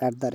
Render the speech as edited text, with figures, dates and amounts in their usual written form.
@